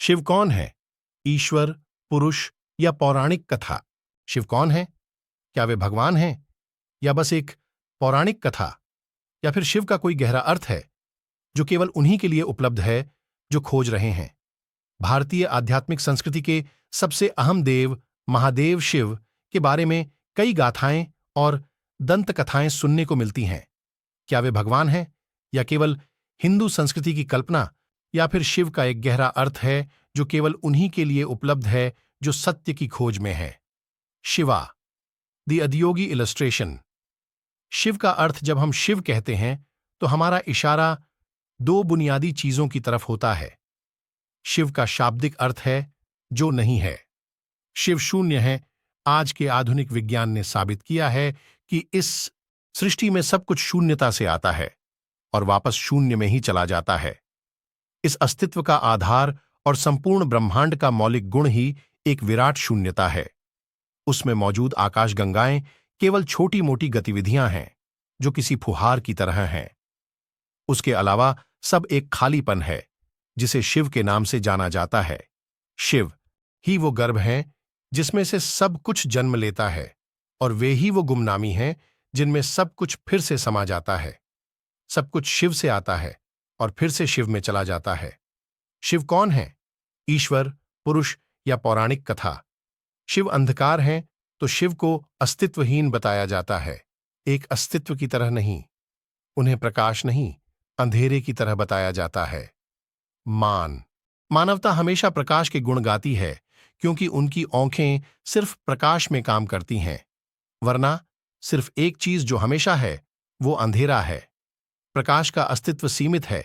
शिव कौन है? ईश्वर, पुरुष या पौराणिक कथा? शिव कौन है? क्या वे भगवान हैं या बस एक पौराणिक कथा? या फिर शिव का कोई गहरा अर्थ है जो केवल उन्हीं के लिए उपलब्ध है जो खोज रहे हैं? भारतीय आध्यात्मिक संस्कृति के सबसे अहम देव महादेव शिव के बारे में कई गाथाएं और दंत कथाएं सुनने को मिलती हैं। क्या वे भगवान हैं या केवल हिंदू संस्कृति की कल्पना, या फिर शिव का एक गहरा अर्थ है जो केवल उन्हीं के लिए उपलब्ध है जो सत्य की खोज में है? Shiva, the Adiyogi illustration. शिव का अर्थ जब हम शिव कहते हैं तो हमारा इशारा दो बुनियादी चीजों की तरफ होता है। शिव का शाब्दिक अर्थ है जो नहीं है। शिव शून्य है। आज के आधुनिक विज्ञान ने साबित किया है कि इस सृष्टि में सब कुछ शून्यता से आता है और वापस शून्य में ही चला जाता है। इस अस्तित्व का आधार और संपूर्ण ब्रह्मांड का मौलिक गुण ही एक विराट शून्यता है। उसमें मौजूद आकाशगंगाएं केवल छोटी मोटी गतिविधियां हैं जो किसी फुहार की तरह हैं। उसके अलावा सब एक खालीपन है जिसे शिव के नाम से जाना जाता है। शिव ही वो गर्भ हैं जिसमें से सब कुछ जन्म लेता है, और वे ही वो गुमनामी हैं जिनमें सब कुछ फिर से समा जाता है। सब कुछ शिव से आता है और फिर से शिव में चला जाता है। शिव कौन है? ईश्वर, पुरुष या पौराणिक कथा? शिव अंधकार हैं तो शिव को अस्तित्वहीन बताया जाता है। एक अस्तित्व की तरह नहीं, उन्हें प्रकाश नहीं, अंधेरे की तरह बताया जाता है। मानवता हमेशा प्रकाश के गुण गाती है क्योंकि उनकी आंखें सिर्फ प्रकाश में काम करती हैं, वरना सिर्फ एक चीज जो हमेशा है वो अंधेरा है। प्रकाश का अस्तित्व सीमित है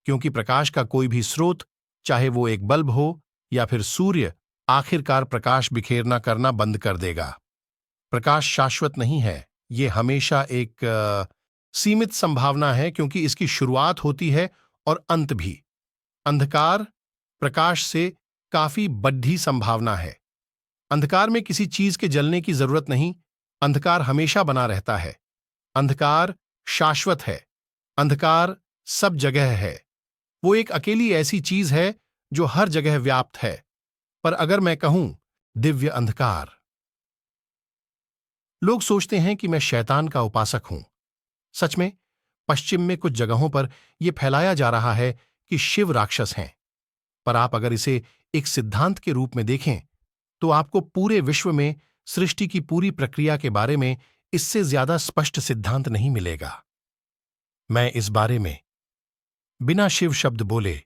क्योंकि प्रकाश का कोई भी स्रोत, चाहे वो एक बल्ब हो या फिर सूर्य, आखिरकार प्रकाश बिखेरना करना बंद कर देगा। प्रकाश शाश्वत नहीं है, ये हमेशा एक सीमित संभावना है क्योंकि इसकी शुरुआत होती है और अंत भी। अंधकार प्रकाश से काफी बड़ी संभावना है। अंधकार में किसी चीज के जलने की जरूरत नहीं, अंधकार हमेशा बना रहता है। अंधकार शाश्वत है। अंधकार सब जगह है। वो एक अकेली ऐसी चीज है जो हर जगह व्याप्त है। पर अगर मैं कहूं दिव्य अंधकार, लोग सोचते हैं कि मैं शैतान का उपासक हूं। सच में पश्चिम में कुछ जगहों पर यह फैलाया जा रहा है कि शिव राक्षस हैं, पर आप अगर इसे एक सिद्धांत के रूप में देखें तो आपको पूरे विश्व में सृष्टि की पूरी प्रक्रिया के बारे में इससे ज्यादा स्पष्ट सिद्धांत नहीं मिलेगा। मैं इस बारे में बिना शिव शब्द बोले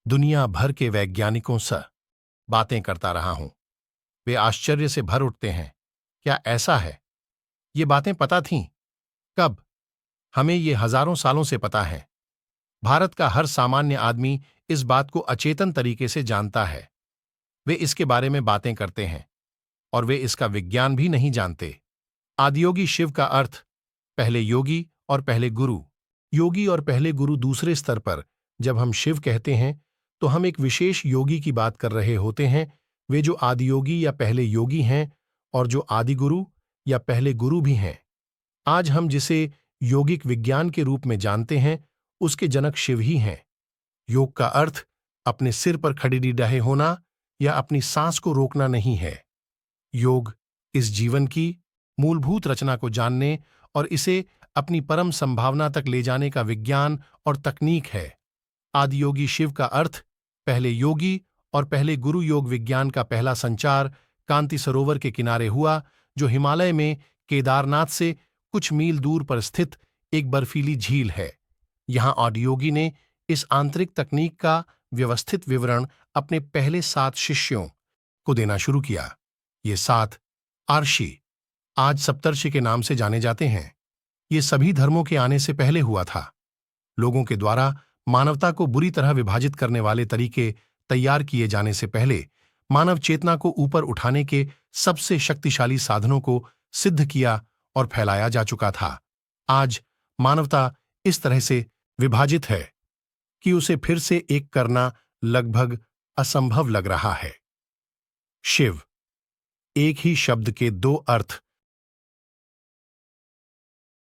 दुनिया भर के वैज्ञानिकों से बातें करता रहा हूं। वे आश्चर्य से भर उठते हैं। क्या ऐसा है? ये बातें पता थीं? कब? हमें ये हजारों सालों से पता है। भारत का हर सामान्य आदमी इस बात को अचेतन तरीके से जानता है। वे इसके बारे में बातें करते हैं और वे इसका विज्ञान भी नहीं जानते। आदियोगी शिव का अर्थ पहले योगी और पहले गुरु। योगी और पहले गुरु दूसरे स्तर पर जब हम शिव कहते हैं तो हम एक विशेष योगी की बात कर रहे होते हैं, वे जो आदियोगी या पहले योगी हैं और जो आदि गुरु या पहले गुरु भी हैं। आज हम जिसे योगिक विज्ञान के रूप में जानते हैं उसके जनक शिव ही हैं। योग का अर्थ अपने सिर पर खड़ी रहे होना या अपनी सांस को रोकना नहीं है। योग इस जीवन की मूलभूत रचना को जानने और इसे अपनी परम संभावना तक ले जाने का विज्ञान और तकनीक है। आदियोगी शिव का अर्थ पहले योगी और पहले गुरु योग विज्ञान का पहला संचार कांति सरोवर के किनारे हुआ, जो हिमालय में केदारनाथ से कुछ मील दूर पर स्थित एक बर्फीली झील है। यहां आदियोगी ने इस आंतरिक तकनीक का व्यवस्थित विवरण अपने पहले 7 शिष्यों को देना शुरू किया। ये 7 आर्षि आज सप्तर्षि के नाम से जाने जाते हैं। ये सभी धर्मों के आने से पहले हुआ था। लोगों के द्वारा मानवता को बुरी तरह विभाजित करने वाले तरीके तैयार किए जाने से पहले मानव चेतना को ऊपर उठाने के सबसे शक्तिशाली साधनों को सिद्ध किया और फैलाया जा चुका था। आज मानवता इस तरह से विभाजित है कि उसे फिर से एक करना लगभग असंभव लग रहा है। शिव एक ही शब्द के 2 अर्थ